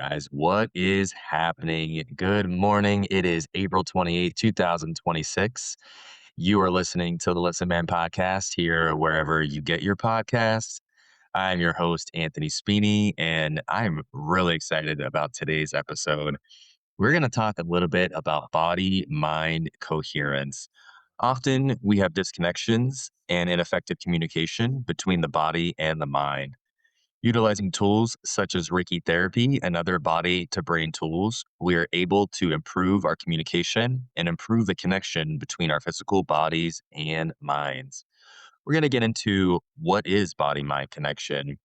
guys. What is happening? Good morning. It is April 28th, 2026. You are listening to the Listen Man podcast here, wherever you get your podcasts. I'm your host, Anthony Spini, and I'm really excited about today's episode. We're going to talk a little bit about body mind coherence. Often we have disconnections and ineffective communication between the body and the mind. Utilizing tools such as Reiki Therapy and other body to brain tools, we are able to improve our communication and improve the connection between our physical bodies and minds. We're going to get into what is body mind connection,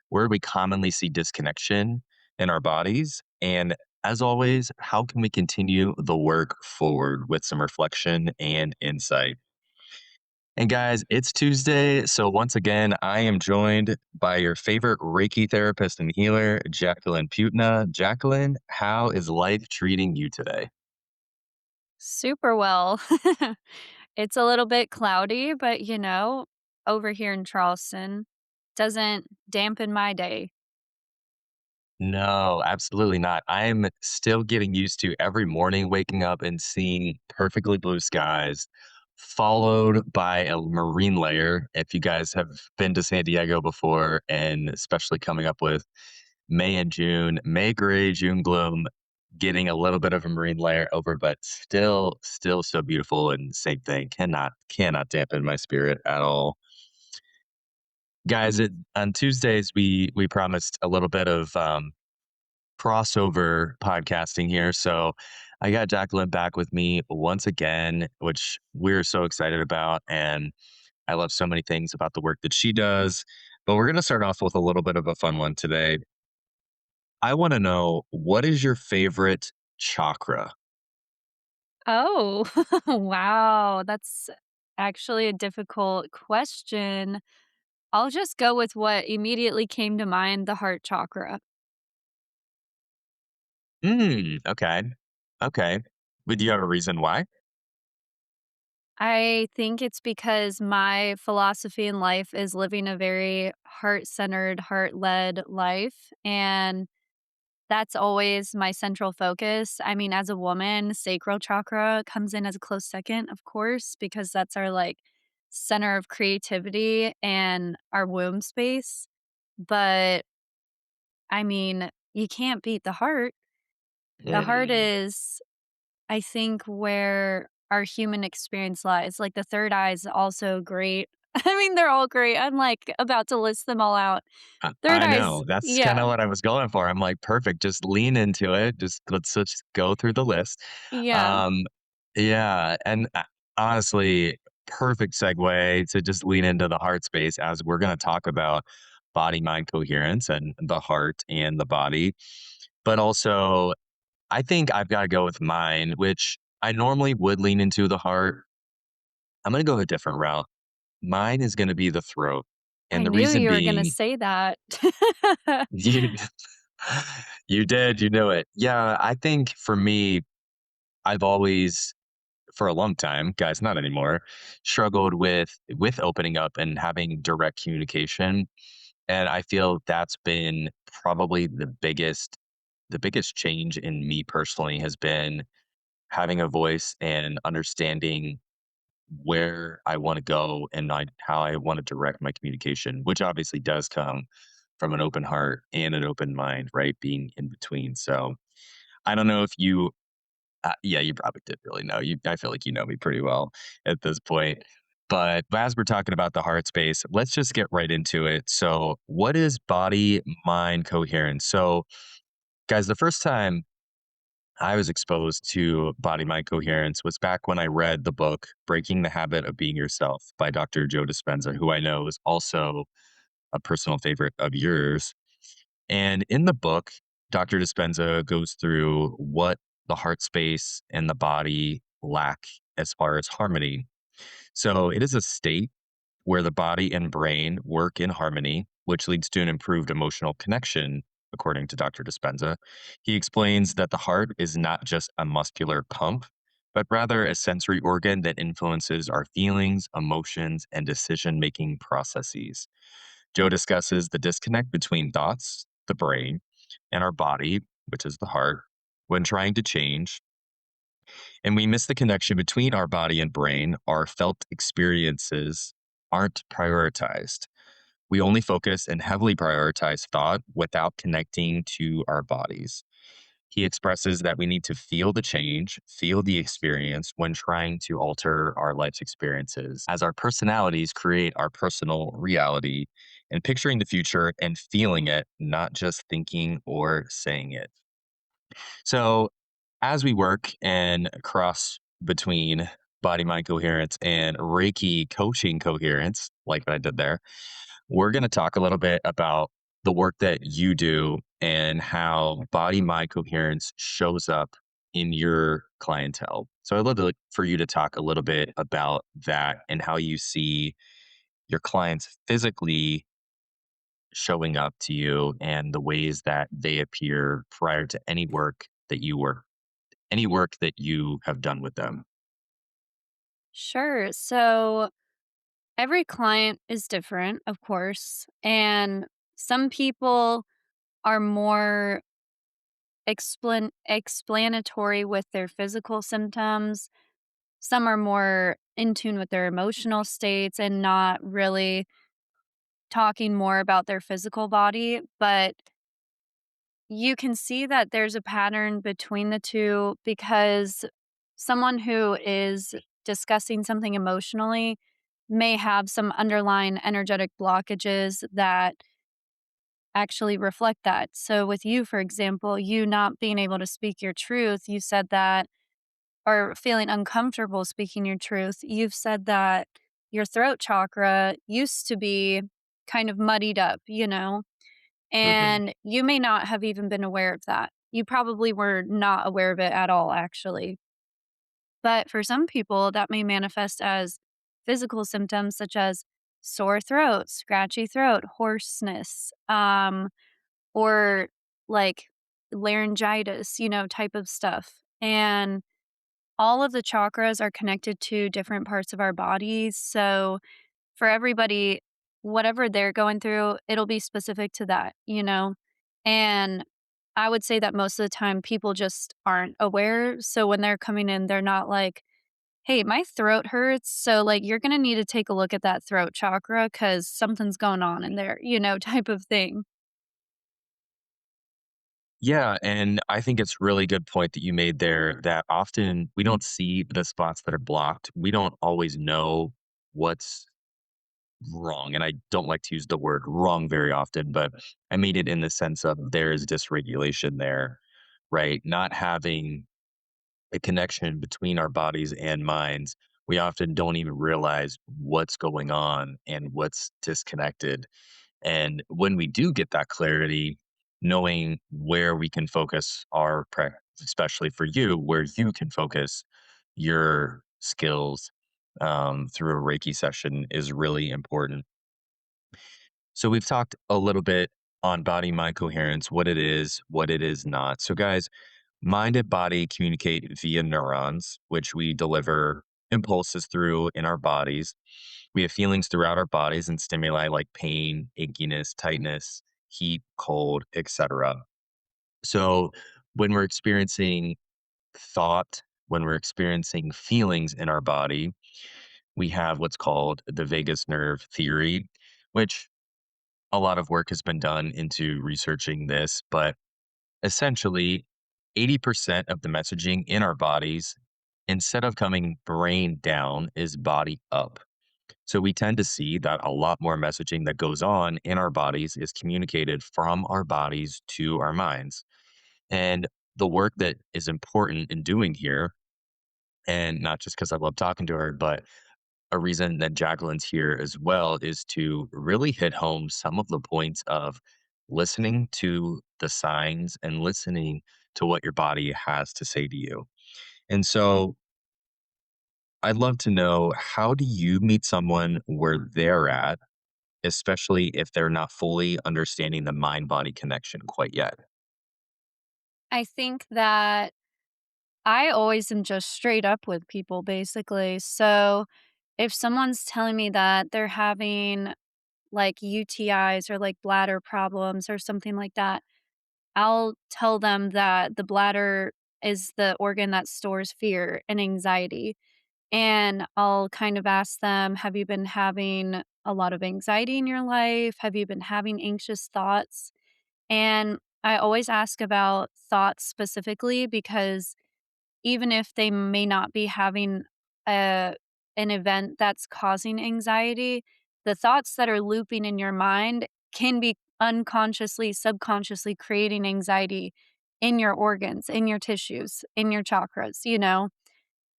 where we commonly see disconnection in our bodies, and as always, how can we continue the work forward with some reflection and insight. And guys, it's Tuesday. So once again, I am joined by your favorite Reiki therapist and healer, Jacqueline Putegnat. Jacqueline, how is life treating you today? Super well. It's a little bit cloudy, but over here in Charleston doesn't dampen my day. No, absolutely not. I'm still getting used to every morning waking up and seeing perfectly blue skies, followed by a marine layer. If you guys have been to San Diego before, and especially coming up with May and June, May gray, June gloom, getting a little bit of a marine layer over, but still so beautiful. And same thing, cannot dampen my spirit at all. Guys, on Tuesdays we promised a little bit of crossover podcasting here. So I got Jacqueline back with me once again, which we're so excited about. And I love so many things about the work that she does. But we're going to start off with a little bit of a fun one today. I want to know, what is your favorite chakra? Oh, wow. That's actually a difficult question. I'll just go with what immediately came to mind, the heart chakra. Okay. Okay. Would you have a reason why? I think it's because my philosophy in life is living a very heart centered, heart led life. And that's always my central focus. I mean, as a woman, sacral chakra comes in as a close second, of course, because that's our center of creativity and our womb space. But I mean, you can't beat the heart. The heart Mm. is, I think, where our human experience lies. Like the third eye is also great. I mean, they're all great. I'm like about to list them all out. Third I eyes, know. That's kind yeah, of what I was going for. I'm like, perfect. Just lean into it. Let's just go through the list. yeah. Um, yeah, and honestly, perfect segue to just lean into the heart space as we're going to talk about body mind coherence and the heart and the body. But also, I think I've got to go with mine, which I normally would lean into the heart. I'm going to go a different route. Mine is going to be the throat. I And the knew reason you were gonna being, say that. you, you did, you knew it. Yeah, I think for me, I've always, for a long time, guys, not anymore, struggled with opening up and having direct communication. And I feel that's been probably the biggest change in me personally has been having a voice and understanding where I want to go and how I want to direct my communication, which obviously does come from an open heart and an open mind, right? Being in between. So I don't know if you, yeah, you probably did really know. I feel like you know me pretty well at this point. But as we're talking about the heart space, let's just get right into it. So, what is body mind coherence? So, guys, the first time I was exposed to body mind coherence was back when I read the book Breaking the Habit of Being Yourself by Dr. Joe Dispenza, who I know is also a personal favorite of yours. And in the book, Dr. Dispenza goes through what the heart space and the body lack as far as harmony. So it is a state where the body and brain work in harmony, which leads to an improved emotional connection, according to Dr. Dispenza. He explains that the heart is not just a muscular pump, but rather a sensory organ that influences our feelings, emotions, and decision making processes. Joe discusses the disconnect between thoughts, the brain, and our body, which is the heart, when trying to change, and we miss the connection between our body and brain. Our felt experiences aren't prioritized. We only focus and heavily prioritize thought without connecting to our bodies. He expresses that we need to feel the change, feel the experience when trying to alter our life's experiences, as our personalities create our personal reality, and picturing the future and feeling it, not just thinking or saying it. So, as we work and cross between body mind coherence and Reiki coaching coherence, like what I did there, we're going to talk a little bit about the work that you do and how body mind coherence shows up in your clientele. So I'd love for you to talk a little bit about that and how you see your clients physically showing up to you and the ways that they appear prior to any work that you have done with them. Sure. So every client is different, of course. And some people are more explanatory with their physical symptoms. Some are more in tune with their emotional states and not really talking more about their physical body. But you can see that there's a pattern between the two because someone who is discussing something emotionally may have some underlying energetic blockages that actually reflect that. So, with you, for example, you not being able to speak your truth, you said that, or feeling uncomfortable speaking your truth, you've said that your throat chakra used to be kind of muddied up, Hmm. and you may not have even been aware of that. You probably were not aware of it at all, actually. But for some people, that may manifest as physical symptoms such as sore throat, scratchy throat, hoarseness, or like laryngitis, type of stuff. And all of the chakras are connected to different parts of our bodies. So for everybody, whatever they're going through, it'll be specific to that. And I would say that most of the time people just aren't aware. So when they're coming in, they're not like, hey, my throat hurts. So, like, you're going to need to take a look at that throat chakra because something's going on in there, type of thing. Yeah, and I think it's really good point that you made there that often we don't see the spots that are blocked. We don't always know what's wrong. And I don't like to use the word wrong very often, but I mean it in the sense of there is dysregulation there, right? Not having a connection between our bodies and minds. We often don't even realize what's going on and what's disconnected. And when we do get that clarity, knowing where we can focus especially for you, where you can focus your skills through a Reiki session is really important. So we've talked a little bit on body mind coherence, what it is not. So, guys, mind and body communicate via neurons, which we deliver impulses through in our bodies. We have feelings throughout our bodies and stimuli like pain, achiness, tightness, heat, cold, etc. So, when we're experiencing thought, when we're experiencing feelings in our body, we have what's called the vagus nerve theory, which a lot of work has been done into researching this, but essentially 80% of the messaging in our bodies, instead of coming brain down, is body up. So we tend to see that a lot more messaging that goes on in our bodies is communicated from our bodies to our minds. And the work that is important in doing here, and not just because I love talking to her, but a reason that Jacqueline's here as well is to really hit home some of the points of listening to the signs and listening to what your body has to say to you. And so I'd love to know, how do you meet someone where they're at, especially if they're not fully understanding the mind body connection quite yet? I think that I always am just straight up with people, basically. So if someone's telling me that they're having like UTIs or like bladder problems or something like that, I'll tell them that the bladder is the organ that stores fear and anxiety. And I'll kind of ask them, have you been having a lot of anxiety in your life? Have you been having anxious thoughts? And I always ask about thoughts specifically because even if they may not be having a an event that's causing anxiety, the thoughts that are looping in your mind can be unconsciously, subconsciously creating anxiety in your organs, in your tissues, in your chakras, you know?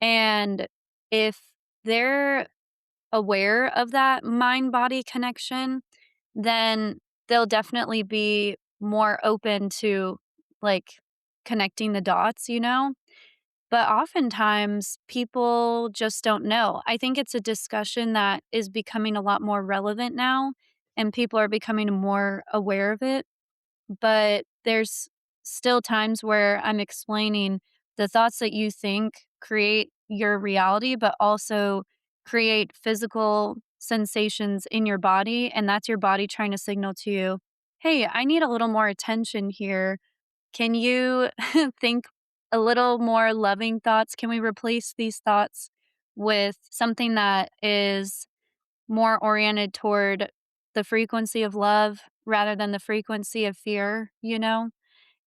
And if they're aware of that mind body connection, then they'll definitely be more open to like connecting the dots, you know? But oftentimes, people just don't know. I think it's a discussion that is becoming a lot more relevant now, and people are becoming more aware of it. But there's still times where I'm explaining the thoughts that you think create your reality, but also create physical sensations in your body. And that's your body trying to signal to you, hey, I need a little more attention here. Can you think a little more loving thoughts? Can we replace these thoughts with something that is more oriented toward the frequency of love rather than the frequency of fear, you know?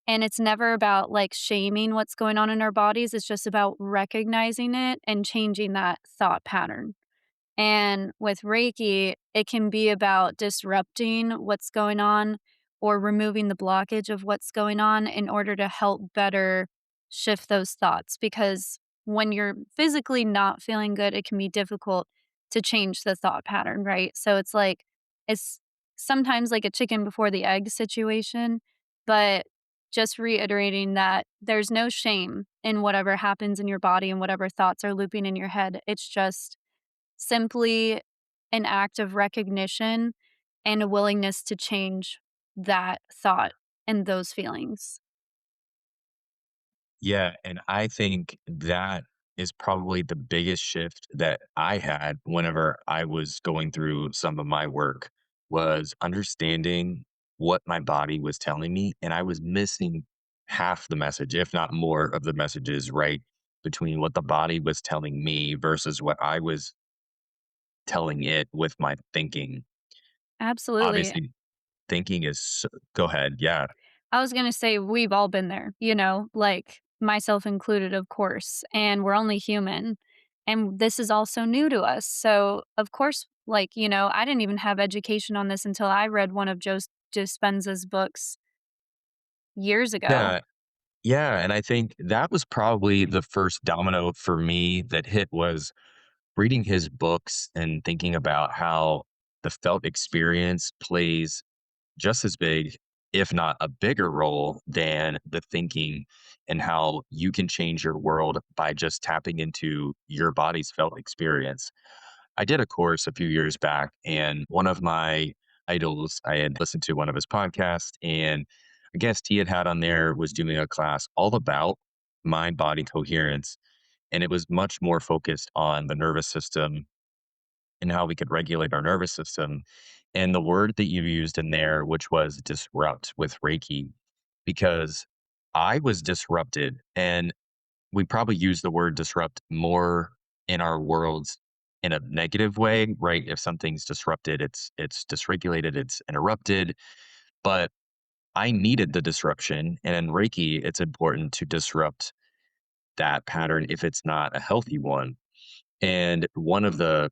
And it's never about like shaming what's going on in our bodies. It's just about recognizing it and changing that thought pattern. And with Reiki, it can be about disrupting what's going on or removing the blockage of what's going on in order to help better shift those thoughts. Because when you're physically not feeling good, it can be difficult to change the thought pattern, right? So it's sometimes like a chicken before the egg situation, but just reiterating that there's no shame in whatever happens in your body and whatever thoughts are looping in your head. It's just simply an act of recognition and a willingness to change that thought and those feelings. Yeah, and I think that is probably the biggest shift that I had whenever I was going through some of my work was understanding what my body was telling me, and I was missing half the message, if not more of the messages, right, between what the body was telling me versus what I was telling it with my thinking. Absolutely. Obviously, thinking is go ahead, yeah. I was gonna say we've all been there, you know, like myself included, of course, and we're only human. And this is also new to us. So, of course, like, you know, I didn't even have education on this until I read one of Joe Dispenza's books years ago. Yeah, yeah, and I think that was probably the first domino for me that hit was reading his books and thinking about how the felt experience plays just as big, if not a bigger role than the thinking, and how you can change your world by just tapping into your body's felt experience. I did a course a few years back, and one of my idols, I had listened to one of his podcasts, and a guest he had had on there was doing a class all about mind body coherence. And it was much more focused on the nervous system and how we could regulate our nervous system. And the word that you used in there, which was disrupt with Reiki, because I was disrupted. And we probably use the word disrupt more in our worlds in a negative way, right? If something's disrupted, it's dysregulated, it's interrupted. But I needed the disruption. And in Reiki, it's important to disrupt that pattern if it's not a healthy one. And one of the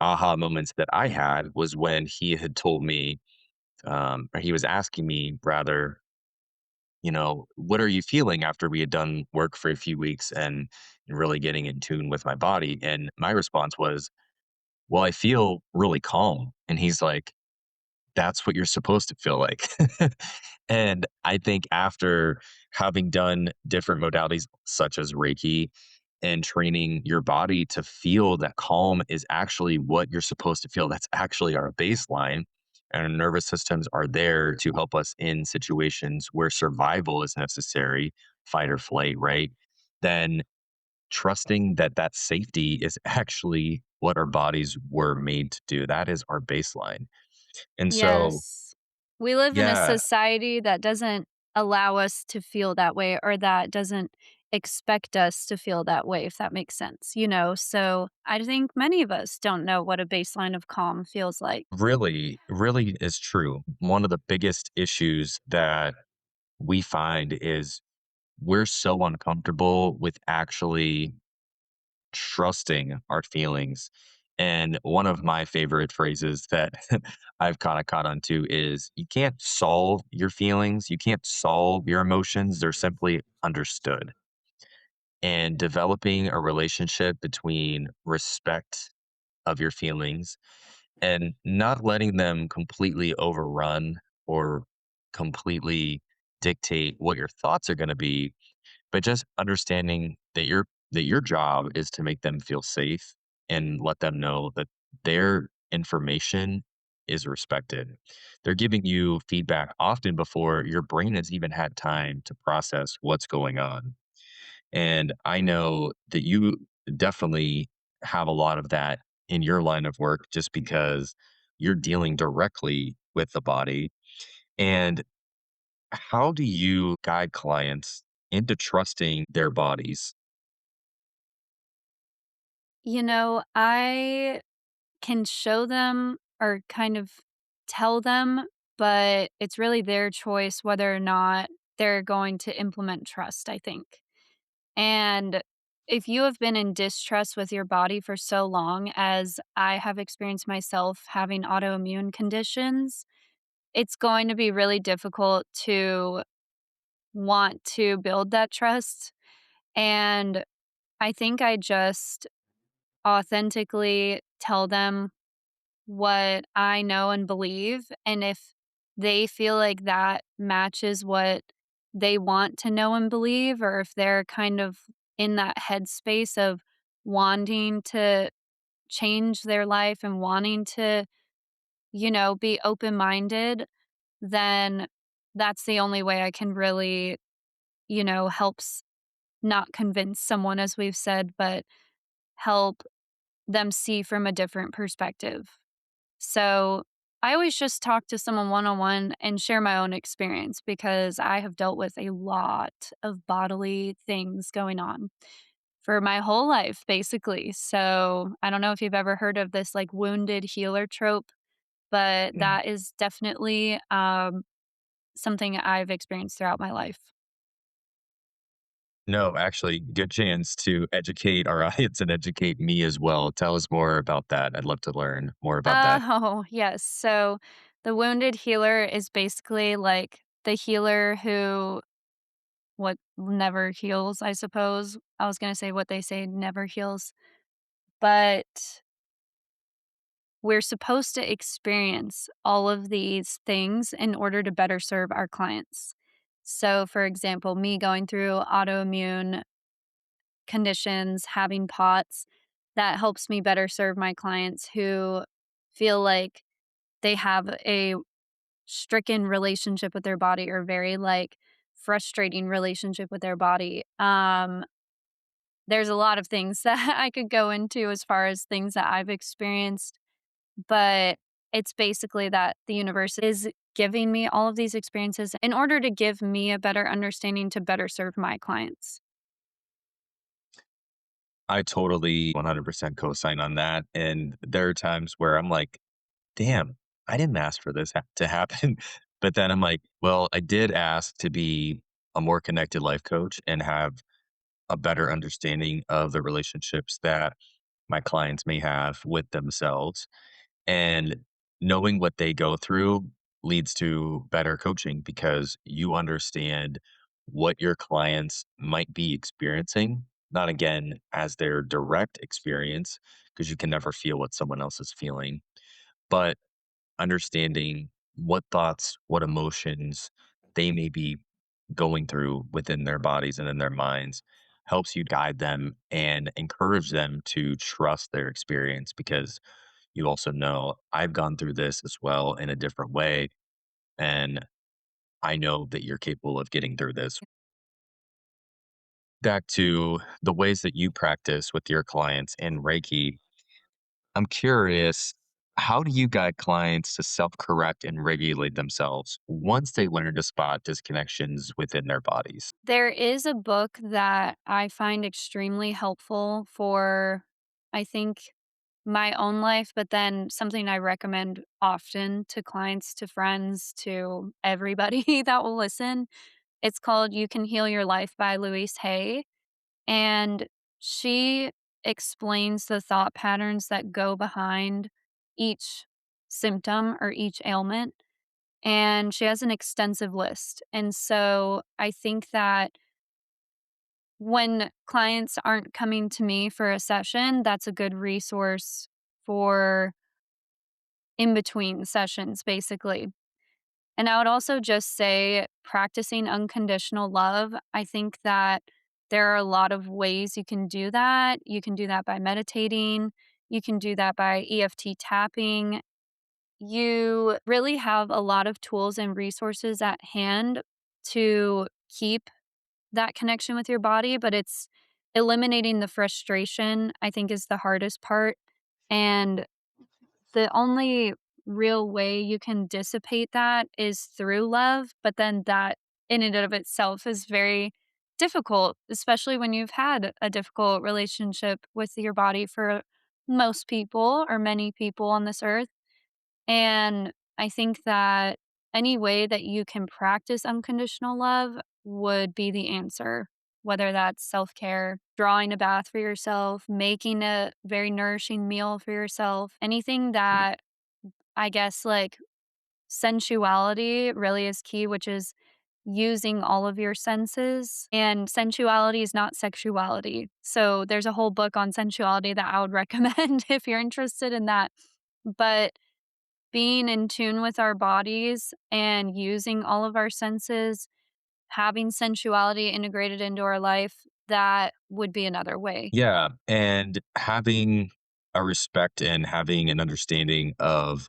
aha moments that I had was when he had told me, or he was asking me rather, what are you feeling after we had done work for a few weeks and really getting in tune with my body? And my response was, well, I feel really calm. And he's like, that's what you're supposed to feel like. And I think after having done different modalities such as Reiki and training your body to feel that calm is actually what you're supposed to feel, that's actually our baseline. And our nervous systems are there to help us in situations where survival is necessary, fight or flight, right? Then trusting that that safety is actually what our bodies were made to do. That is our baseline. And so, Yes. We live in a yeah, society that doesn't allow us to feel that way or that doesn't expect us to feel that way, if that makes sense, you know? So I think many of us don't know what a baseline of calm feels like. Really, really is true. One of the biggest issues that we find is we're so uncomfortable with actually trusting our feelings. And one of my favorite phrases that I've kind of caught on to is you can't solve your feelings, you can't solve your emotions, they're simply understood. And developing a relationship between respect of your feelings and not letting them completely overrun or completely dictate what your thoughts are going to be, but just understanding that your job is to make them feel safe and let them know that their information is respected. They're giving you feedback often before your brain has even had time to process what's going on. And I know that you definitely have a lot of that in your line of work just because you're dealing directly with the body. And how do you guide clients into trusting their bodies? You know, I can show them or kind of tell them, but it's really their choice whether or not they're going to implement trust, I think. And if you have been in distrust with your body for so long, as I have experienced myself having autoimmune conditions, it's going to be really difficult to want to build that trust. And I think I just authentically tell them what I know and believe, and if they feel like that matches what they want to know and believe, or if they're kind of in that headspace of wanting to change their life and wanting to, you know, be open-minded, then that's the only way I can really, you know, not convince someone, as we've said, but help them see from a different perspective. So, I always just talk to someone one on one and share my own experience because I have dealt with a lot of bodily things going on for my whole life, basically. So, I don't know if you've ever heard of this like wounded healer trope, but Mm. that is definitely something I've experienced throughout my life. No, actually, good chance to educate our audience and educate me as well. Tell us more about that. I'd love to learn more about that. Oh, yes. So, the wounded healer is basically like the healer who what never heals, I suppose. I was gonna say what they say never heals, but we're supposed to experience all of these things in order to better serve our clients. So, for example, me going through autoimmune conditions, having POTS, that helps me better serve my clients who feel like they have a stricken relationship with their body or very, like, frustrating relationship with their body. There's a lot of things that I could go into as far as things that I've experienced, but it's basically that the universe is giving me all of these experiences in order to give me a better understanding to better serve my clients. I totally 100% co-sign on that. And there are times where I'm like, damn, I didn't ask for this to happen. But then I'm like, well, I did ask to be a more connected life coach and have a better understanding of the relationships that my clients may have with themselves. And knowing what they go through leads to better coaching because you understand what your clients might be experiencing, not again as their direct experience, because you can never feel what someone else is feeling, but understanding what thoughts, what emotions they may be going through within their bodies and in their minds helps you guide them and encourage them to trust their experience because you also know I've gone through this as well in a different way. And I know that you're capable of getting through this. Back to the ways that you practice with your clients in Reiki, I'm curious How do you guide clients to self correct and regulate themselves once they learn to spot disconnections within their bodies? There is a book that I find extremely helpful for, I think, my own life, but then something I recommend often to clients, to friends, to everybody that will listen. It's called You Can Heal Your Life by Louise Hay. And she explains the thought patterns that go behind each symptom or each ailment. And she has an extensive list. And so I think that when clients aren't coming to me for a session, that's a good resource for in between sessions, basically. And I would also just say practicing unconditional love. I think that there are a lot of ways you can do that. You can do that by meditating, you can do that by EFT tapping. You really have a lot of tools and resources at hand to keep that connection with your body, but it's eliminating the frustration, I think, is the hardest part. And the only real way you can dissipate that is through love, but then that in and of itself is very difficult, especially when you've had a difficult relationship with your body for most people or many people on this earth. And I think that any way that you can practice unconditional love would be the answer, whether that's self care, drawing a bath for yourself, making a very nourishing meal for yourself, anything that I guess like sensuality really is key, which is using all of your senses. And sensuality is not sexuality. So there's a whole book on sensuality that I would recommend if you're interested in that. But being in tune with our bodies and using all of our senses, having sensuality integrated into our life, that would be another way. Yeah. And having a respect and having an understanding of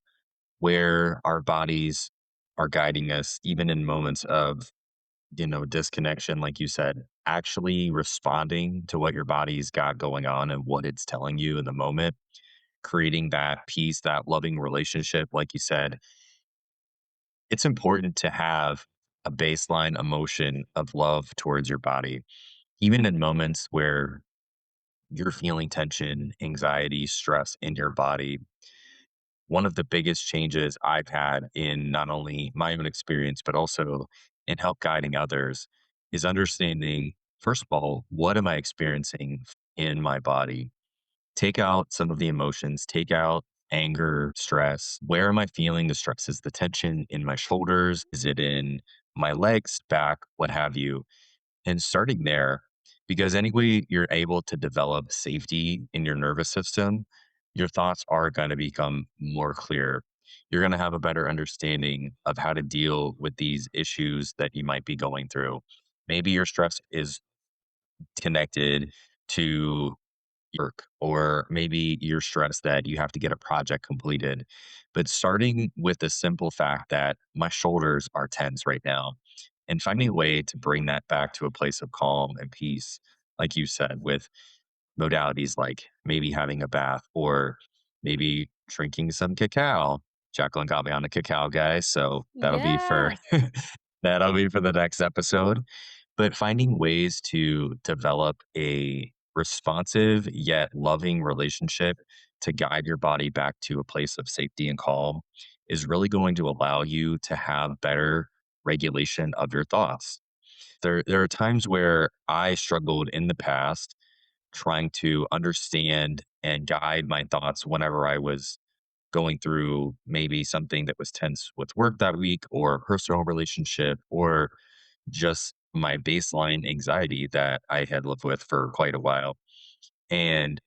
where our bodies are guiding us, even in moments of, disconnection, like you said, actually responding to what your body's got going on and what it's telling you in the moment, creating that peace, that loving relationship, like you said, it's important to have a baseline emotion of love towards your body, even in moments where you're feeling tension, anxiety, stress in your body. One of the biggest changes I've had in not only my own experience, but also in help guiding others is understanding, first of all, what am I experiencing in my body? Take out some of the emotions, take out anger, stress. Where am I feeling the stress? Is the tension in my shoulders? Is it in my legs, back, what have you? And starting there, because any way you're able to develop safety in your nervous system, your thoughts are going to become more clear. You're going to have a better understanding of how to deal with these issues that you might be going through. Maybe your stress is connected to work, or maybe you're stressed that you have to get a project completed. But starting with the simple fact that my shoulders are tense right now and finding a way to bring that back to a place of calm and peace, like you said, with modalities like maybe having a bath or maybe drinking some cacao. Jacqueline got me on the cacao, guys. So that'll be for Yeah. that'll be for the next episode. But finding ways to develop a responsive yet loving relationship to guide your body back to a place of safety and calm is really going to allow you to have better regulation of your thoughts. There are times where I struggled in the past trying to understand and guide my thoughts whenever I was going through maybe something that was tense with work that week or a personal relationship or just my baseline anxiety that I had lived with for quite a while. And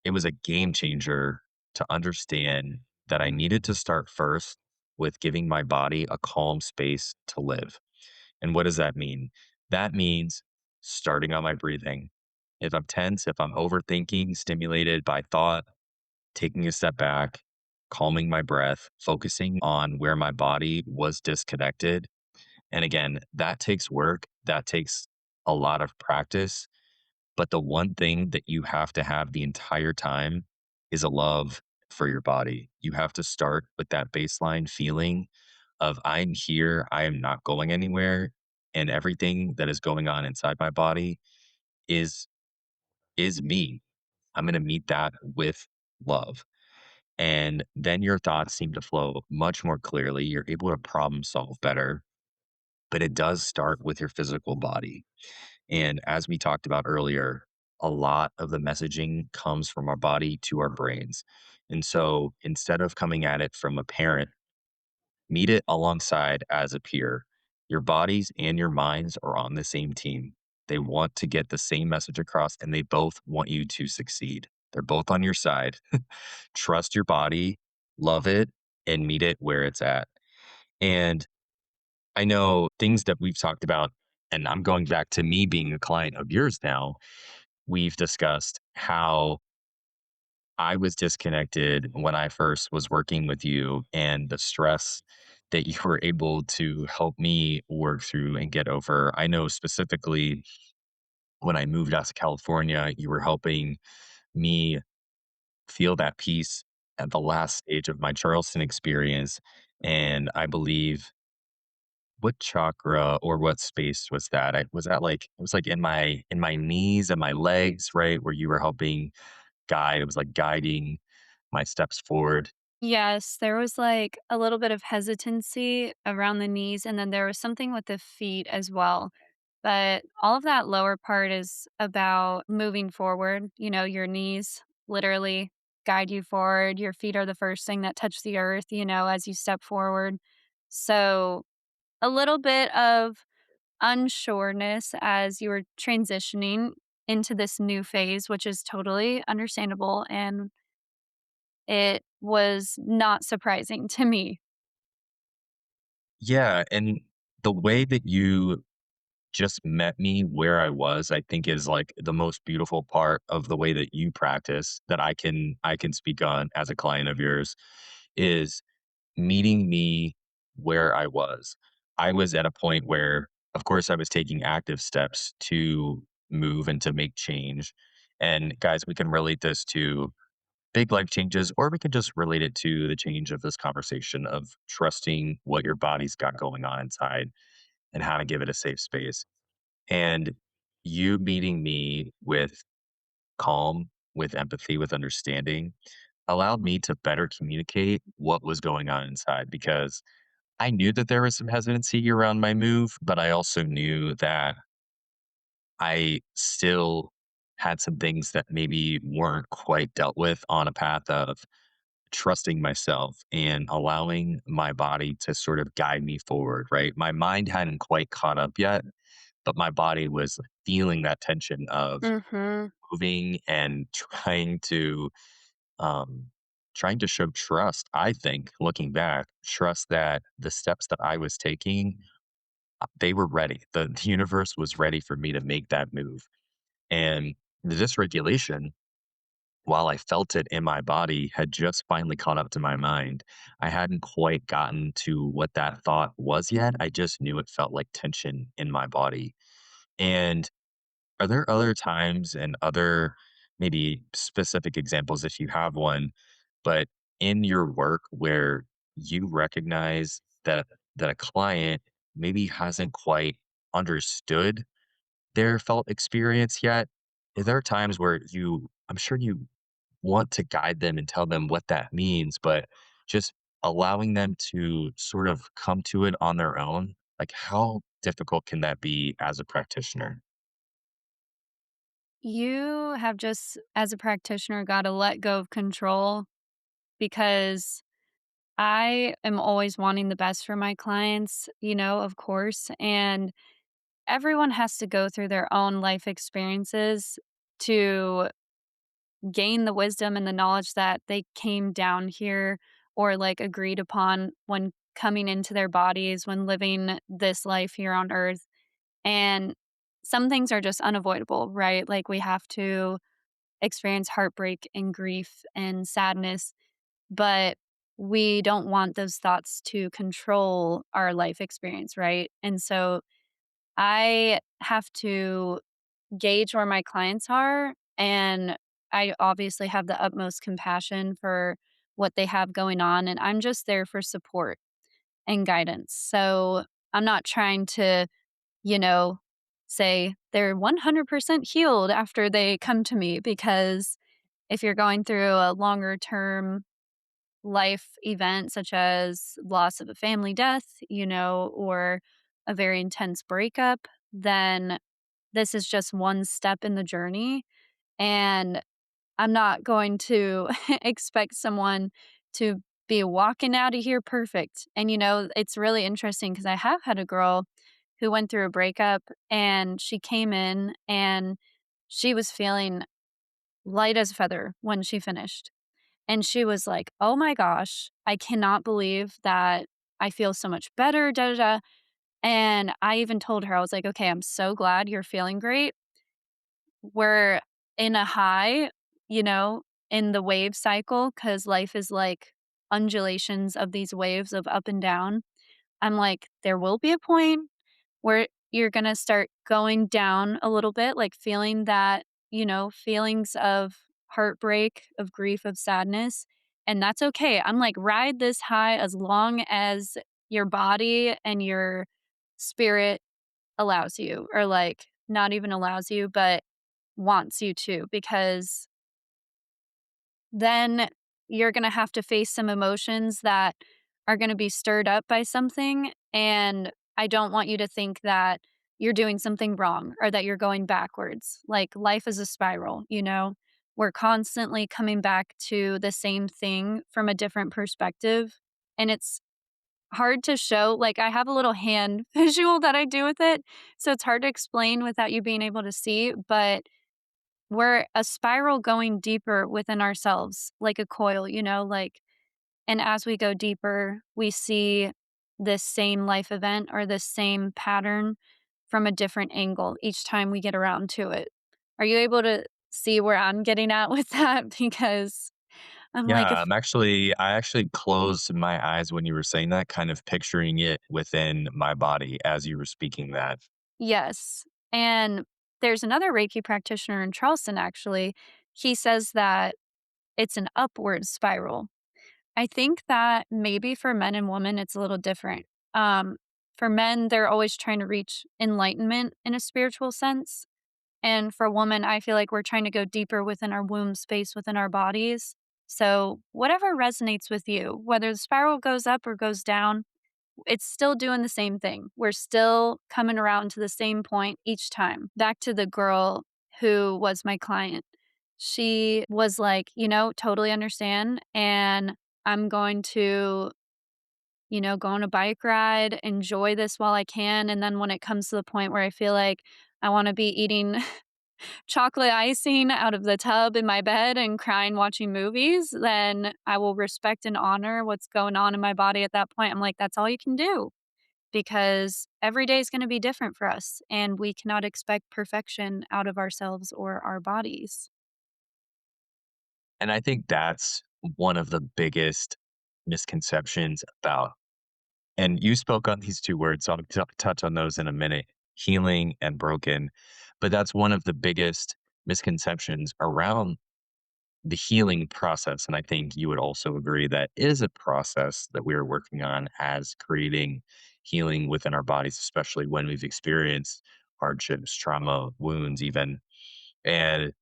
it was a game changer to understand that I needed to start first with giving my body a calm space to live. And what does that mean? That means starting on my breathing. If I'm tense, if I'm overthinking, stimulated by thought, taking a step back, calming my breath, focusing on where my body was disconnected. And again, that takes work, that takes a lot of practice. But the one thing that you have to have the entire time is a love for your body. You have to start with that baseline feeling of I'm here, I am not going anywhere, and everything that is going on inside my body is is me. I'm going to meet that with love. And then your thoughts seem to flow much more clearly. You're able to problem solve better, but it does start with your physical body. And as we talked about earlier, a lot of the messaging comes from our body to our brains. And so instead of coming at it from a parent, meet it alongside as a peer. Your bodies and your minds are on the same team. They want to get the same message across and they both want you to succeed. They're both on your side. Trust your body, love it, and meet it where it's at. And I know things that we've talked about, and I'm going back to me being a client of yours now. We've discussed how I was disconnected when I first was working with you and the stress that you were able to help me work through and get over. I know specifically when I moved out to California, you were helping me feel that peace at the last stage of my Charleston experience. And I believe what chakra or what space was that? I was that like it was like in my knees and my legs, right? Where you were helping guide. It was like guiding my steps forward. Yes, there was, like, a little bit of hesitancy around the knees, and then there was something with the feet as well. But all of that lower part is about moving forward. You know, your knees literally guide you forward. Your feet are the first thing that touch the earth, you know, as you step forward. So, a little bit of unsureness as you were transitioning into this new phase, which is totally understandable, and it was not surprising to me. Yeah, and the way that you just met me where I was, I think is like the most beautiful part of the way that you practice that I can speak on as a client of yours is meeting me where I was. I was at a point where of course I was taking active steps to move and to make change. And guys, we can relate this to big life changes, or we can just relate it to the change of this conversation of trusting what your body's got going on inside and how to give it a safe space. And you meeting me with calm, with empathy, with understanding allowed me to better communicate what was going on inside because I knew that there was some hesitancy around my move, but I also knew that I still had some things that maybe weren't quite dealt with on a path of trusting myself and allowing my body to sort of guide me forward, right? My mind hadn't quite caught up yet, but my body was feeling that tension of Mhm. moving and um trying to show trust. I think looking back, trust that the steps that I was taking, they were ready. The universe was ready for me to make that move. And the dysregulation, while I felt it in my body, had just finally caught up to my mind. I hadn't quite gotten to what that thought was yet. I just knew it felt like tension in my body. And are there other times and other maybe specific examples if you have one, but in your work where you recognize that a client maybe hasn't quite understood their felt experience yet? Is there times where I'm sure you want to guide them and tell them what that means, but just allowing them to sort of come to it on their own, like how difficult can that be as a practitioner? You have just, as a practitioner, gotta let go of control because I am always wanting the best for my clients, you know, of course, and everyone has to go through their own life experiences to gain the wisdom and the knowledge that they came down here or, like, agreed upon when coming into their bodies, when living this life here on earth, and some things are just unavoidable, right? Like, we have to experience heartbreak and grief and sadness, but we don't want those thoughts to control our life experience, right? And so I have to gauge where my clients are, and I obviously have the utmost compassion for what they have going on, and I'm just there for support and guidance. So I'm not trying to, you know, say they're 100% healed after they come to me, because if you're going through a longer term life event, such as loss of a family death, or a very intense breakup, then this is just one step in the journey. And I'm not going to expect someone to be walking out of here perfect. And, it's really interesting because I have had a girl who went through a breakup, and she came in and she was feeling light as a feather when she finished. And she was like, "Oh my gosh, I cannot believe that I feel so much better, da da da." And I even told her, I was like, "Okay, I'm so glad you're feeling great. We're in a high, you know, in the wave cycle, because life is like undulations of these waves of up and down." I'm like, "There will be a point where you're gonna start going down a little bit, like feeling that, feelings of heartbreak, of grief, of sadness, and that's okay." I'm like, "Ride this high as long as your body and your spirit allows you," or like, not even allows you, but wants you to, because then you're gonna have to face some emotions that are gonna be stirred up by something, and I don't want you to think that you're doing something wrong or that you're going backwards. Like, life is a spiral, you know? We're constantly coming back to the same thing from a different perspective, and it's hard to show. Like, I have a little hand visual that I do with it, so it's hard to explain without you being able to see, but we're a spiral going deeper within ourselves, like a coil, like, and as we go deeper, we see this same life event or this same pattern from a different angle each time we get around to it. Are you able to see where I'm getting at with that? Because I'm like, Yeah, if I actually closed my eyes when you were saying that, kind of picturing it within my body as you were speaking that. yes. And there's another Reiki practitioner in Charleston, actually. He says that it's an upward spiral. I think that maybe for men and women, it's a little different. Um, for men, they're always trying to reach enlightenment in a spiritual sense. And for women, I feel like we're trying to go deeper within our womb space, within our bodies. So, whatever resonates with you, whether the spiral goes up or goes down, it's still doing the same thing. We're still coming around to the same point each time. Back to the girl who was my client. She was like, totally understand. And I'm going to, go on a bike ride, enjoy this while I can. And then when it comes to the point where I feel like I want to be eating chocolate icing out of the tub in my bed and crying watching movies, then I will respect and honor what's going on in my body at that point. I'm like, that's all you can do, because every day is going to be different for us, and we cannot expect perfection out of ourselves or our bodies. And I think that's one of the biggest misconceptions about, and you spoke on these 2 words, so I'll touch on those in a minute, healing and broken. But that's one of the biggest misconceptions around the healing process, and I think you would also agree that it is a process that we are working on as creating healing within our bodies, especially when we've experienced hardships, trauma, wounds even, and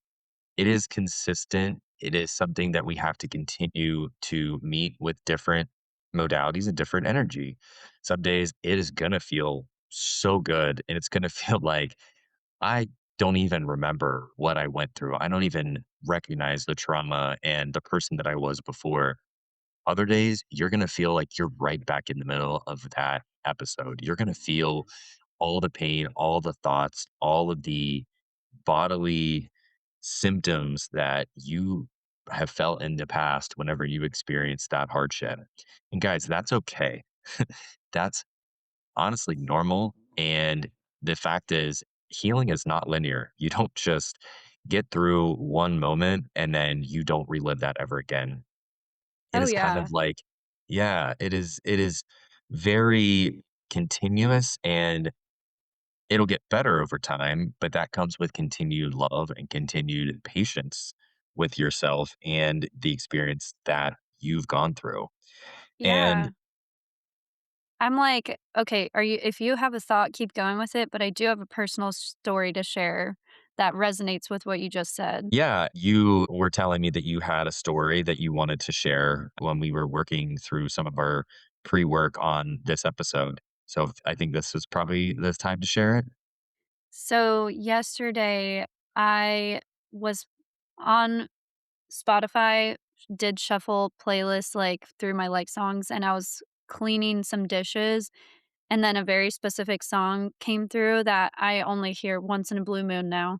it is consistent. It is something that we have to continue to meet with different modalities and different energy. Some days it is gonna feel so good, and it's gonna feel like I don't even remember what I went through. I don't even recognize the trauma and the person that I was before. Other days, you're going to feel like you're right back in the middle of that episode. You're going to feel all the pain, all the thoughts, all of the bodily symptoms that you have felt in the past whenever you experienced that hardship. And guys, that's okay. That's honestly normal. And the fact is, healing is not linear. You don't just get through one moment and then you don't relive that ever again. It Oh, is kind yeah. of like, yeah, it is very continuous and it'll get better over time, but that comes with continued love and continued patience with yourself and the experience that you've gone through. And Yeah. I'm like, okay, are you if you have a thought, keep going with it, but I do have a personal story to share that resonates with what you just said. yeah, you were telling me that you had a story that you wanted to share when we were working through some of our pre-work on this episode. So I think this is probably the time to share it. So yesterday I was on Spotify, did shuffle playlists like through my like songs, and I was cleaning some dishes, and then a very specific song came through that I only hear once in a blue moon now.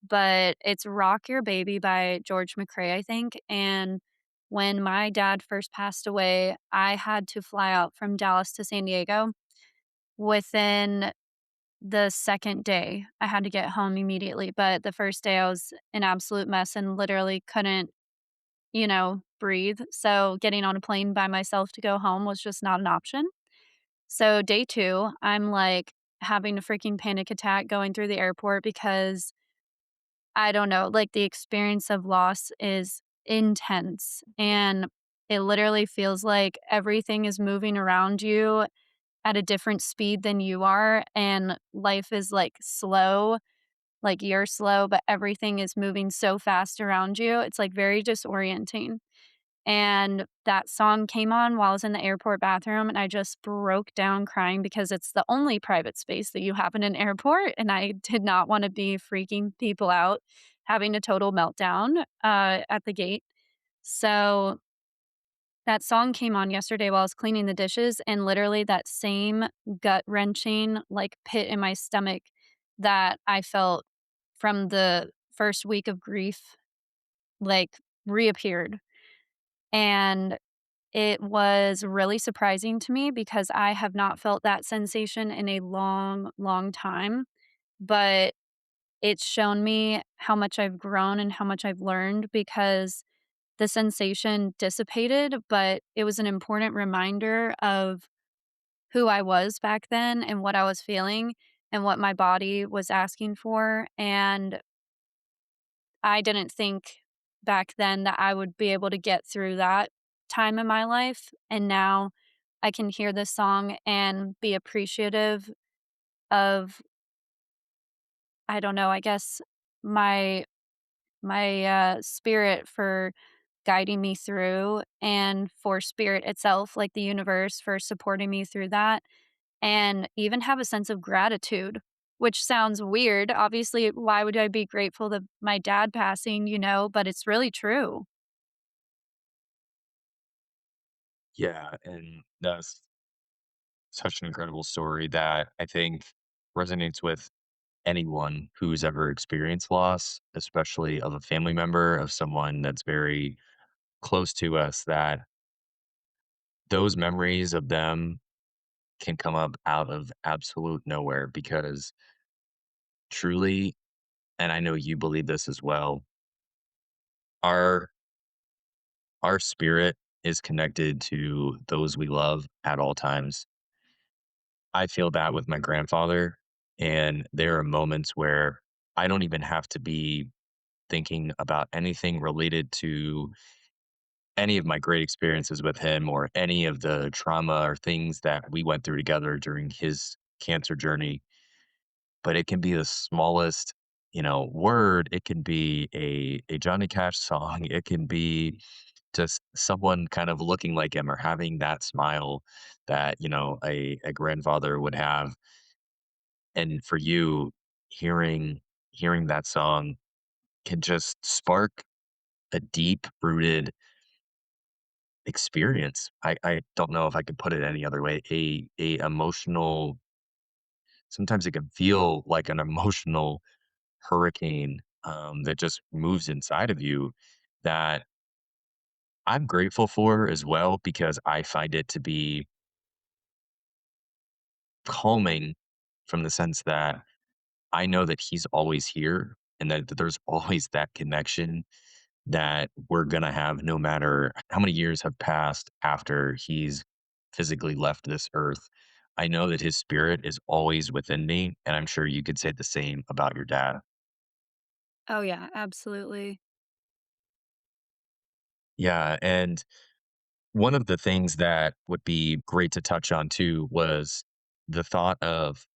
But it's Rock Your Baby by George McRae, I think. And when my dad first passed away, I had to fly out from Dallas to San Diego. Within the second day, I had to get home immediately. But the first day, I was an absolute mess and literally couldn't, breathe. So getting on a plane by myself to go home was just not an option. So day 2, I'm, like, having a freaking panic attack going through the airport because I don't know, like, the experience of loss is intense, and it literally feels like everything is moving around you at a different speed than you are, and life is, like, slow, like, you're slow, but everything is moving so fast around you, it's, like, very disorienting. And that song came on while I was in the airport bathroom, and I just broke down crying because it's the only private space that you have in an airport, and I did not wanna be freaking people out, having a total meltdown, at the gate. So, that song came on yesterday while I was cleaning the dishes, and literally that same gut-wrenching, like, pit in my stomach that I felt from the first week of grief, like, reappeared. And it was really surprising to me because I have not felt that sensation in a long, long time, but it's shown me how much I've grown and how much I've learned because the sensation dissipated, but it was an important reminder of who I was back then and what I was feeling and what my body was asking for, and I didn't think back then that I would be able to get through that time in my life, and now I can hear this song and be appreciative of, I don't know, I guess my spirit for guiding me through and for spirit itself, like the universe for supporting me through that, and even have a sense of gratitude, which sounds weird. Obviously, why would I be grateful to my dad passing, but it's really true. Yeah, and that's such an incredible story that I think resonates with anyone who's ever experienced loss, especially of a family member, of someone that's very close to us, that those memories of them can come up out of absolute nowhere because truly, and I know you believe this as well, our our spirit is connected to those we love at all times. I feel that with my grandfather, and there are moments where I don't even have to be thinking about anything related to any of my great experiences with him or any of the trauma or things that we went through together during his cancer journey. But it can be the smallest, word. It can be a Johnny Cash song. It can be just someone kind of looking like him or having that smile that, a grandfather would have. And for you, hearing that song can just spark a deep rooted experience. I don't know if I could put it any other way. A emotional, sometimes it can feel like an emotional hurricane, that just moves inside of you, that I'm grateful for as well because I find it to be calming from the sense that I know that he's always here and that there's always that connection that we're gonna have no matter how many years have passed after he's physically left this earth. I know that his spirit is always within me, and I'm sure you could say the same about your dad. Oh, yeah, absolutely. Yeah, and One of the things that would be great to touch on too was the thought of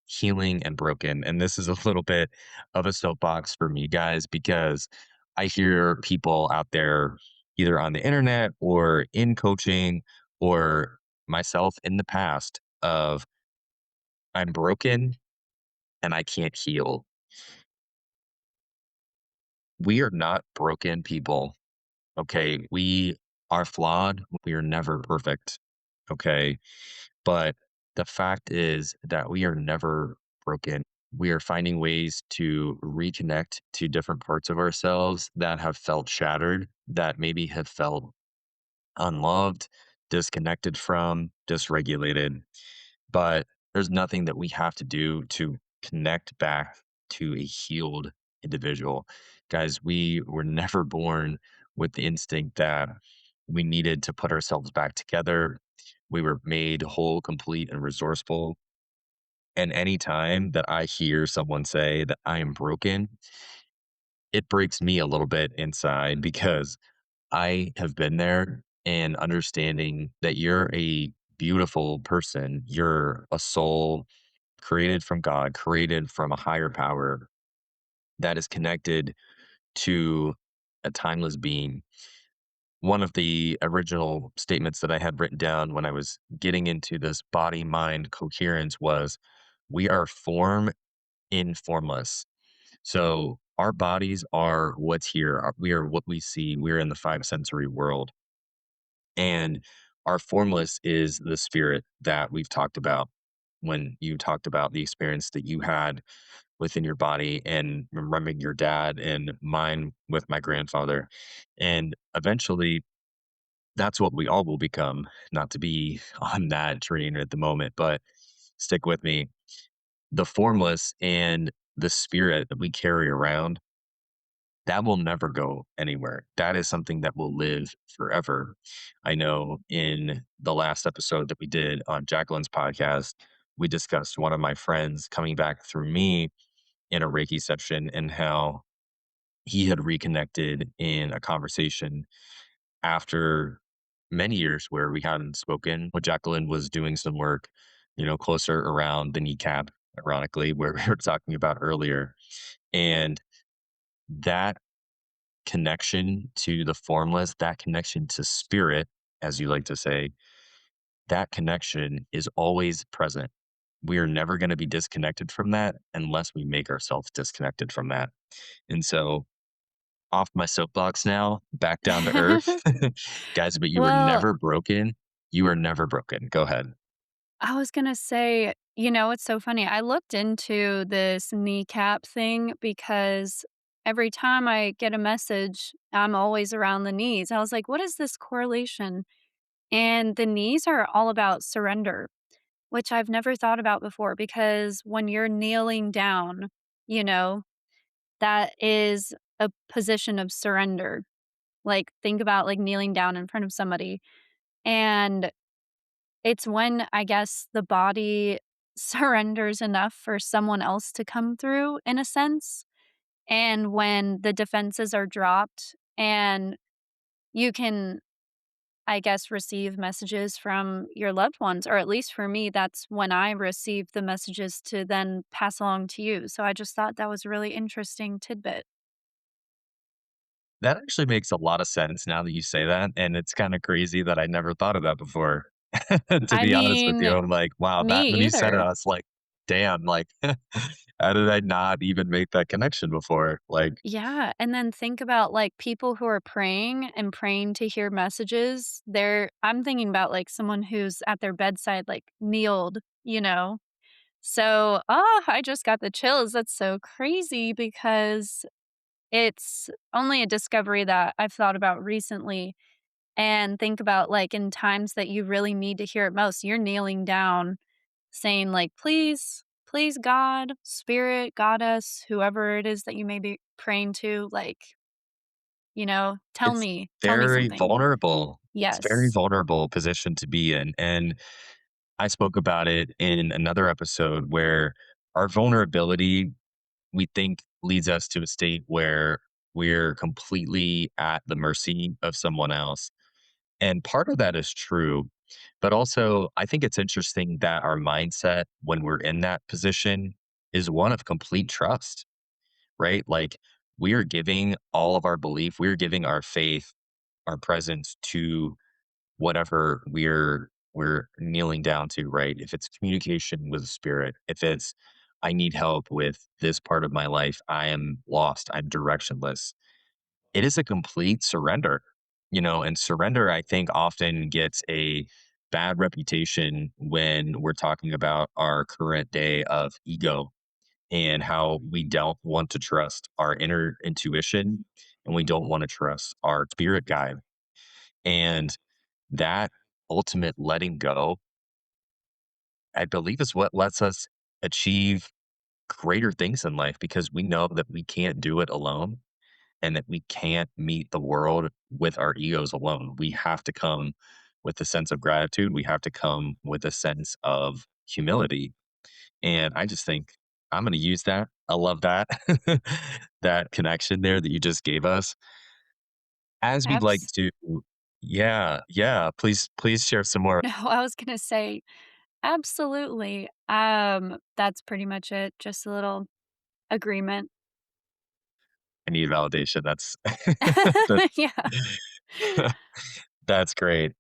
healing and broken. And this is a little bit of a soapbox for me, guys, because I hear people out there either on the internet or in coaching or myself in the past of I'm broken and I can't heal. We are not broken people. Okay. We are flawed. We are never perfect. Okay. But the fact is that we are never broken. We are finding ways to reconnect to different parts of ourselves that have felt shattered, that maybe have felt unloved, disconnected from, dysregulated. But there's nothing that we have to do to connect back to a healed individual. Guys, we were never born with the instinct that we needed to put ourselves back together. We were made whole, complete, and resourceful. And anytime that I hear someone say that I am broken, it breaks me a little bit inside because I have been there and understanding that you're a beautiful person. You're a soul created from God, created from a higher power that is connected to a timeless being. One of the original statements that I had written down when I was getting into this body mind coherence was we are form in formless. So our bodies are what's here. We are what we see. We're in the five sensory world. And our formless is the spirit that we've talked about when you talked about the experience that you had within your body and remembering your dad and mine with my grandfather. And eventually, that's what we all will become, not to be on that train at the moment, but stick with me. The formless and the spirit that we carry around, that will never go anywhere. That is something that will live forever. I know in the last episode that we did on Jacqueline's podcast, we discussed one of my friends coming back through me in a Reiki session and how he had reconnected in a conversation after many years where we hadn't spoken. Well, Jacqueline was doing some work, closer around the kneecap, ironically, where we were talking about earlier. And that connection to the formless, that connection to spirit, as you like to say, that connection is always present. We are never going to be disconnected from that unless we make ourselves disconnected from that. And so, off my soapbox now, back down to earth. Guys, but you were Well, never broken. You were never broken. Go ahead. I was gonna say, it's so funny. I looked into this kneecap thing because every time I get a message, I'm always around the knees. I was like, what is this correlation? And the knees are all about surrender, which I've never thought about before because when you're kneeling down, you know, that is a position of surrender. Like, think about like kneeling down in front of somebody. And it's when, I guess, the body surrenders enough for someone else to come through in a sense, and when the defenses are dropped and you can, I guess, receive messages from your loved ones, or at least for me, that's when I receive the messages to then pass along to you. So I just thought that was a really interesting tidbit. That actually makes a lot of sense now that you say that, and it's kinda crazy that I never thought of that before. To I be honest with you, mean, I'm like, wow, that when me you said it, either. I was like, damn, like, how did I not even make that connection before? Like, Yeah, and then think about, like, people who are praying and praying to hear messages. I'm thinking about, like, someone who's at their bedside, like, kneeled, you know? So, I just got the chills. That's so crazy because it's only a discovery that I've thought about recently, and think about, like, in times that you really need to hear it most, you're kneeling down saying, like, "Please, please, God, spirit, goddess, whoever it is that you may be praying to, like, it's tell me very something." vulnerable. It's a very Yes. vulnerable position to be in, and I spoke about it in another episode where our vulnerability, we think, leads us to a state where we're completely at the mercy of someone else. And part of that is true, but also I think it's interesting that our mindset when we're in that position is one of complete trust, right? Like we are giving all of our belief, we're giving our faith, our presence to whatever we're kneeling down to, right? If it's communication with the spirit, if it's I need help with this part of my life, I am lost, I'm directionless. It is a complete surrender, and surrender I think often gets a bad reputation when we're talking about our current day of ego and how we don't want to trust our inner intuition and we don't want to trust our spirit guide. And that ultimate letting go, I believe, is what lets us achieve greater things in life because we know that we can't do it alone and that we can't meet the world with our egos alone. We have to come with a sense of gratitude. We have to come with a sense of humility. And I just think I'm going to use that. I love that, that connection there that you just gave us. As we'd like Abs to, yeah, yeah, please share some more. No, I was gonna say absolutely. That's pretty much it, just a little agreement. I need validation. That's Yeah. that's great.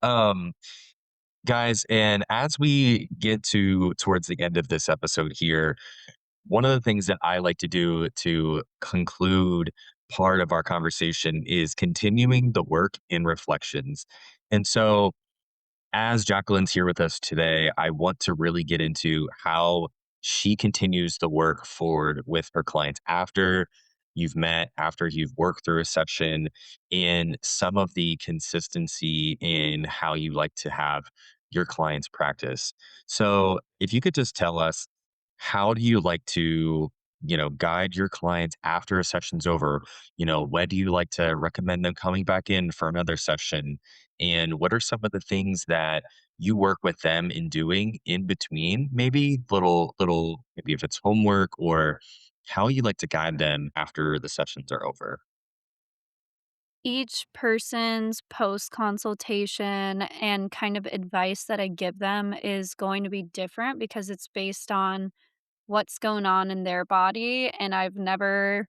Guys, and as we get towards the end of this episode here, one of the things that I like to do to conclude part of our conversation is continuing the work in reflections. And so as Jacqueline's here with us today, I want to really get into how she continues the work forward with her clients after you've met, after you've worked through a session, and some of the consistency in how you like to have your clients practice. So, if you could just tell us, how do you like to, guide your clients after a session's over? When do you like to recommend them coming back in for another session? And what are some of the things that you work with them in doing in between? Maybe maybe if it's homework or how you like to guide them after the sessions are over. Each person's post consultation and kind of advice that I give them is going to be different because it's based on what's going on in their body, and I've never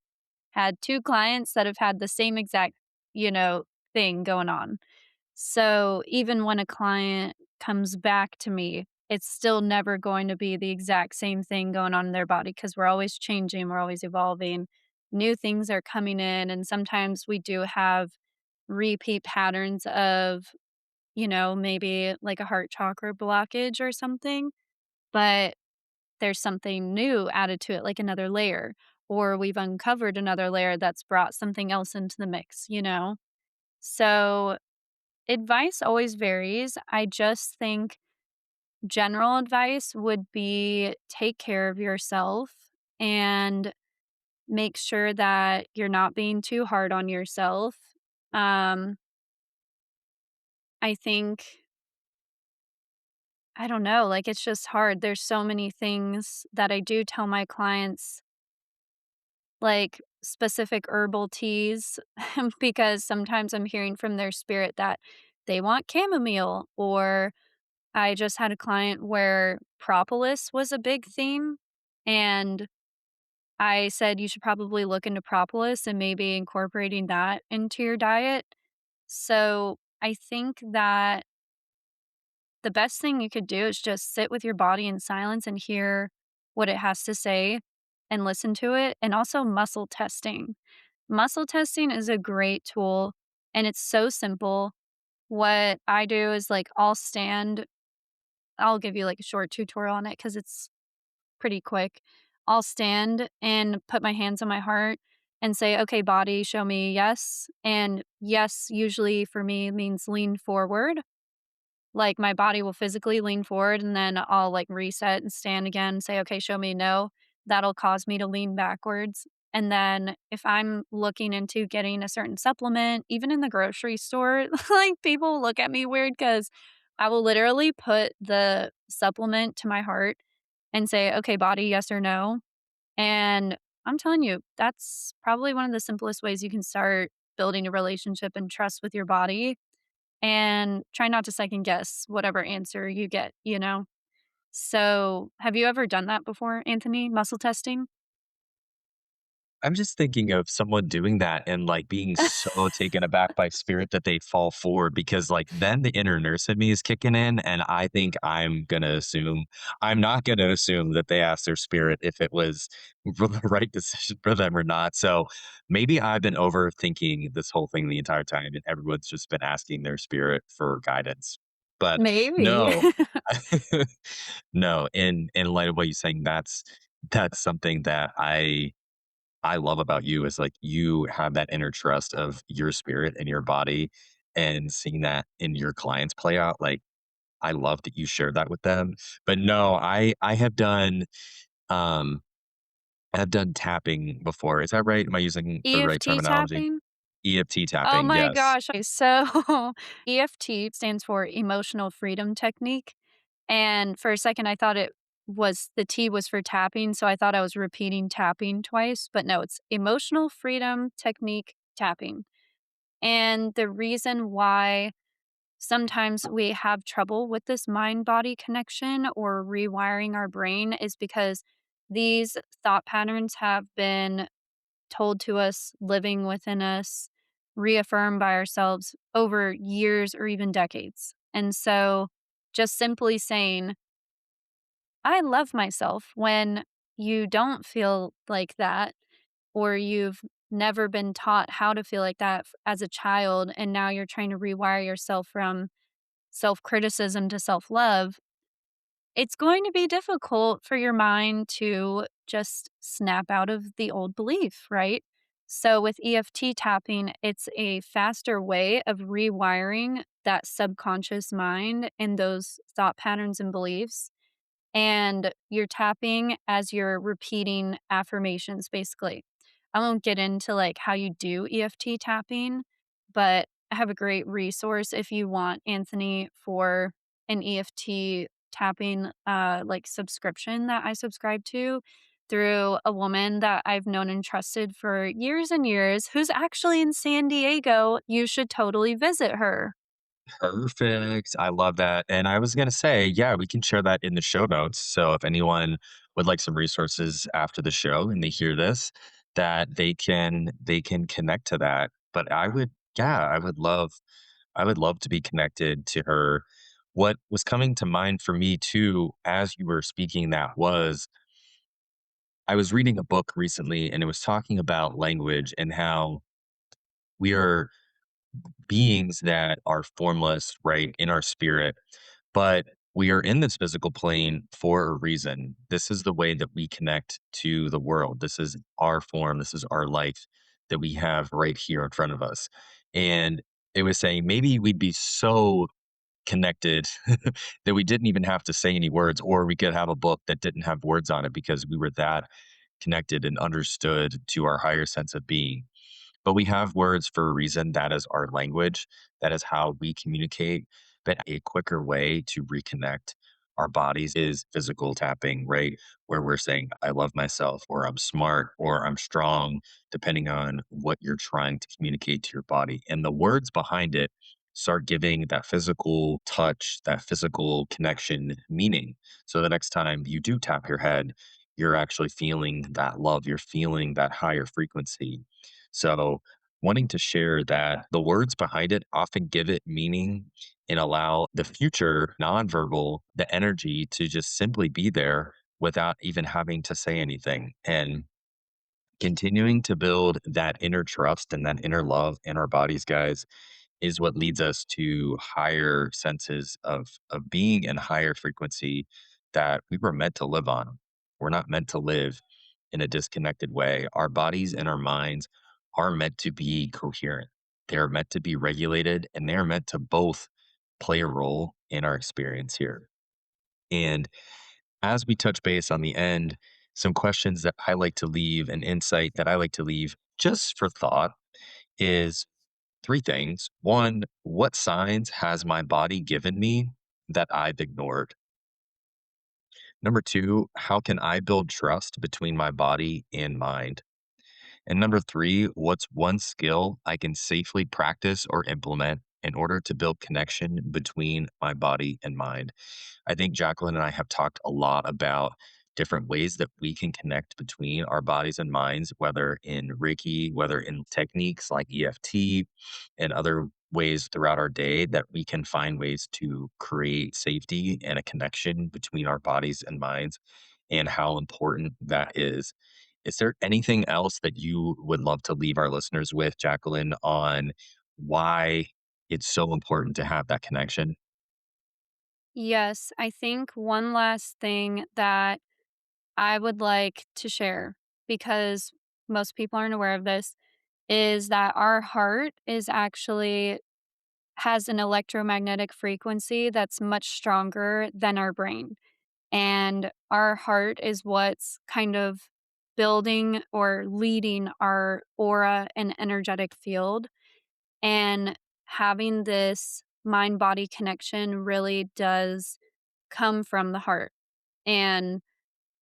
had 2 clients that have had the same exact, you know, thing going on. So, even when a client comes back to me, it's still never going to be the exact same thing going on in their body because 'cause we're always changing, we're always evolving. New things are coming in, and sometimes we do have repeat patterns of, maybe like a heart chakra blockage or something, but there's something new added to it, like another layer, or we've uncovered another layer that's brought something else into the mix, you know? So, advice always varies. I just think general advice would be take care of yourself and make sure that you're not being too hard on yourself. Um, I think I don't know, like, it's just hard. There's so many things that I do tell my clients, like specific herbal teas, because sometimes I'm hearing from their spirit that they want chamomile, or I just had a client where propolis was a big theme, and I said you should probably look into propolis and maybe incorporating that into your diet. So I think that the best thing you could do is just sit with your body in silence and hear what it has to say and listen to it. And also muscle testing. Muscle testing is a great tool and it's so simple. What I do is like I'll give you like a short tutorial on it because it's pretty quick. I'll stand and put my hands on my heart and say, okay, body, show me yes. And yes, usually for me means lean forward. Like, my body will physically lean forward, and then I'll, like, reset and stand again and say, "Okay, show me no." That'll cause me to lean backwards, and then if I'm looking into getting a certain supplement, even in the grocery store, like, people look at me weird because I will literally put the supplement to my heart and say, "Okay, body, yes or no?" And I'm telling you, that's probably one of the simplest ways you can start building a relationship and trust with your body and try not to second guess whatever answer you get, you know? So, have you ever done that before, Anthony? Muscle testing? I'm just thinking of someone doing that and, like, being so taken aback by spirit that they fall forward because, like, then the inner nurse in me is kicking in, and I think I'm not gonna assume that they asked their spirit if it was the right decision for them or not. So, maybe I've been overthinking this whole thing the entire time, and everyone's just been asking their spirit for guidance. But Maybe. no. No, in light of what you're saying, that's something that I love about you is like you have that inner trust of your spirit and your body and seeing that in your clients play out. Like I love that you share that with them. But no, I have done um I've done tapping before. Is that right? Am I using the right EFT terminology? tapping? EFT Oh tapping, my yes. gosh. Okay, so EFT stands for Emotional Freedom Technique. And for a second, I thought it was the T was for tapping. So I thought I was repeating tapping twice, but no, it's Emotional Freedom Technique tapping. And the reason why sometimes we have trouble with this mind body connection or rewiring our brain is because these thought patterns have been told to us, living within us, reaffirmed by ourselves over years or even decades. And so just simply saying, I love myself when you don't feel like that, or you've never been taught how to feel like that as a child, and now you're trying to rewire yourself from self criticism to self love, it's going to be difficult for your mind to just snap out of the old belief, right? So, with EFT tapping, it's a faster way of rewiring that subconscious mind and those thought patterns and beliefs, and you're tapping as you're repeating affirmations basically. I won't get into like how you do EFT tapping, but I have a great resource if you want, Anthony, for an EFT tapping like subscription that I subscribe to through a woman that I've known and trusted for years and years who's actually in San Diego. You should totally visit her. Perfect. I love that. And I was going to say, yeah, we can share that in the show notes. So if anyone would like some resources after the show and they hear this, that they can connect to that. But yeah, I would love to be connected to her. What was coming to mind for me too as you were speaking that was I was reading a book recently and it was talking about language and how we are beings that are formless, right, in our spirit, but we are in this physical plane for a reason. This is the way that we connect to the world. This is our form. This is our life that we have right here in front of us. And it was saying maybe we'd be so connected that we didn't even have to say any words, or we could have a book that didn't have words on it because we were that connected and understood to our higher sense of being. But we have words for a reason. That is our language. That is how we communicate. But a quicker way to reconnect our bodies is physical tapping, right? Where we're saying, I love myself, or I'm smart, or I'm strong, depending on what you're trying to communicate to your body. And the words behind it start giving that physical touch, that physical connection meaning. So the next time you do tap your head, you're actually feeling that love, you're feeling that higher frequency. So, wanting to share that the words behind it often give it meaning and allow the future nonverbal, the energy to just simply be there without even having to say anything. And continuing to build that inner trust and that inner love in our bodies, guys, is what leads us to higher senses of being and higher frequency that we were meant to live on. We're not meant to live in a disconnected way. Our bodies and our minds are meant to be coherent. They're meant to be regulated and they're meant to both play a role in our experience here. And as we touch base on the end, some questions that I like to leave, an insight that I like to leave just for thought is three things. One, what signs has my body given me that I've ignored? Number two, how can I build trust between my body and mind? And number three, what's one skill I can safely practice or implement in order to build connection between my body and mind. I think Jacqueline and I have talked a lot about different ways that we can connect between our bodies and minds, whether in Reiki, whether in techniques like EFT, and other ways throughout our day that we can find ways to create safety and a connection between our bodies and minds, and how important that is. Is there anything else that you would love to leave our listeners with, Jacqueline, on why it's so important to have that connection? Yes, I think one last thing that I would like to share, because most people aren't aware of this, is that our heart is actually has an electromagnetic frequency that's much stronger than our brain. And our heart is what's kind of building or leading our aura and energetic field. And having this mind body connection really does come from the heart. And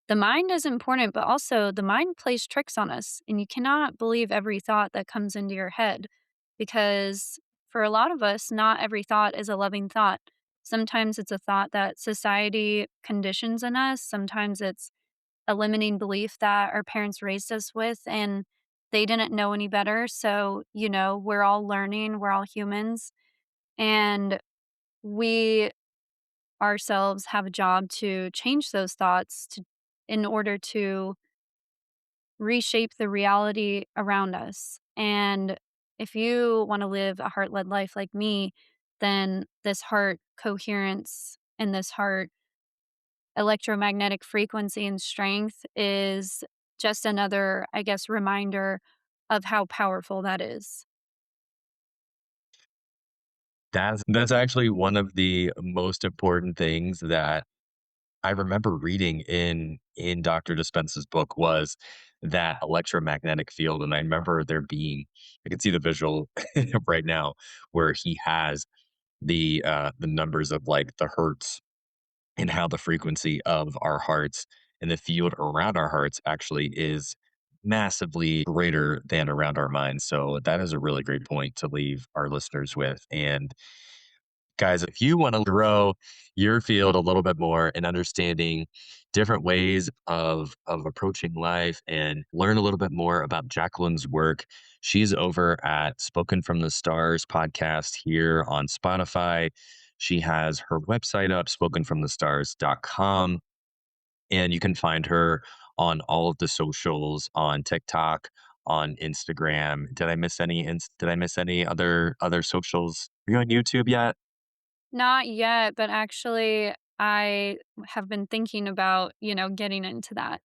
the mind is important, but also the mind plays tricks on us. And you cannot believe every thought that comes into your head because for a lot of us, not every thought is a loving thought. Sometimes it's a thought that society conditions in us. Sometimes it's a limiting belief that our parents raised us with and they didn't know any better. So, we're all learning, we're all humans, and we ourselves have a job to change those thoughts in order to reshape the reality around us. And if you want to live a heart led life like me, then this heart coherence and this heart electromagnetic frequency and strength is just another, I guess, reminder of how powerful that is. That's actually one of the most important things that I remember reading in Dr. Dispenza's book was that electromagnetic field, and I remember there being I can see the visual right now where he has the numbers of, like, the hertz and how the frequency of our hearts and the field around our hearts actually is massively greater than around our minds. So that is a really great point to leave our listeners with. And guys, if you want to grow your field a little bit more in understanding different ways of approaching life and learn a little bit more about Jacqueline's work, she's over at Spoken from the Stars podcast here on Spotify. She has her website up, spokenfromthestars.com, and you can find her on all of the socials on TikTok, on Instagram. Did I miss any other socials? Are you on YouTube yet? Not yet, but actually, I have been thinking about, getting into that.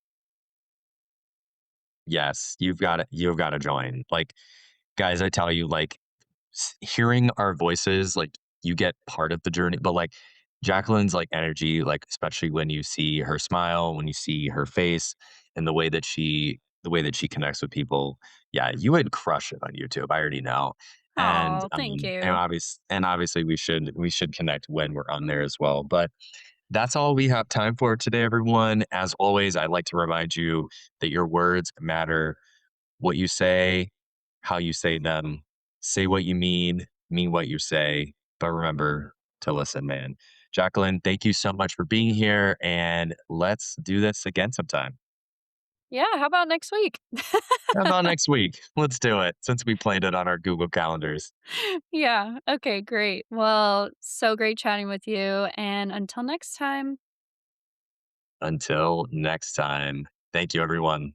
Yes, you've gotta join. Like, guys, I tell you, like, hearing our voices, like, you get part of the journey, but, like, Jacqueline's, like, energy, like, especially when you see her smile, when you see her face, and the way that she connects with people, yeah, you would crush it on YouTube, I already know. And, Oh, thank and you. obviously we should connect when we're on there as well, but that's all we have time for today, everyone. As always, I'd like to remind you that your words matter. What you say, how you say them, say what you mean what you say, but remember to listen, man. Jacqueline, thank you so much for being here, and let's do this again sometime. Yeah, how about next week? How about next week? Let's do it since we planned it on our Google calendars. Yeah, okay, great. Well, so great chatting with you, and until next time. Until next time, thank you, everyone.